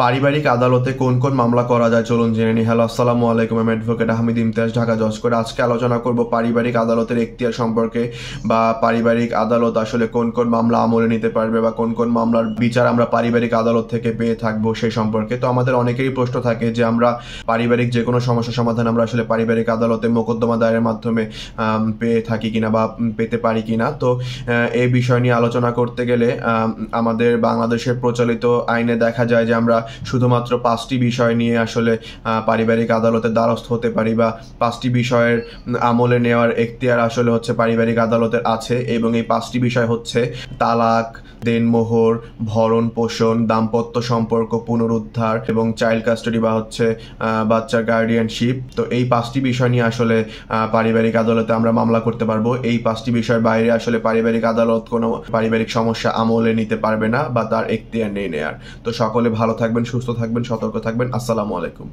পারিবারিক আদালতে কোন কোন মামলা করা যায় চলুন জেনে নিই। হ্যালো, আসসালামু আলাইকুম। আমি অ্যাডভোকেট আহমেদ ইমতিয়াজ, ঢাকা জজ কোর্ট। আজকে আলোচনা করব পারিবারিক আদালতের এখতিয়ার সম্পর্কে, বা পারিবারিক আদালত আসলে কোন কোন মামলা আমলে নিতে পারবে বা কোন কোন মামলার বিচার আমরা পারিবারিক আদালত থেকে পেয়ে থাকবো সেই সম্পর্কে। তো আমাদের অনেকেরই প্রশ্ন থাকে যে আমরা পারিবারিক যে কোনো সমস্যা সমাধান আমরা আসলে পারিবারিক আদালতে মোকদ্দমা দায়েরের মাধ্যমে পেয়ে থাকি কিনা বা পেতে পারি কিনা। তো এই বিষয় নিয়ে আলোচনা করতে গেলে আমাদের বাংলাদেশের প্রচলিত আইনে দেখা যায় যে আমরা শুধুমাত্র 5টি বিষয় নিয়ে আসলে পারিবারিক আদালতের দ্বারস্থ হতে পারি, বা 5টি বিষয়ের আমলে নেওয়ার এখতিয়ার আসলে হচ্ছে পারিবারিক আদালতের আছে। এবং এই 5টি বিষয় হচ্ছে তালাক, দেনমোহর, ভরণ পোষণ, দাম্পত্য সম্পর্ক পুনরুদ্ধার এবং চাইল্ড কাস্টাডি বা হচ্ছে বাচ্চার গার্ডিয়ানশিপ। তো এই 5টি বিষয় নিয়ে আসলে পারিবারিক আদালতে আমরা মামলা করতে পারবো। এই 5টি বিষয়ের বাইরে আসলে পারিবারিক আদালত কোনো পারিবারিক সমস্যা আমলে নিতে পারবে না বা তার এখতিয়ার নেই নেয়ার। তো সকলে ভালো থাকবেন, সুস্থ থাকবেন, সতর্ক থাকবেন। আসসালামু আলাইকুম।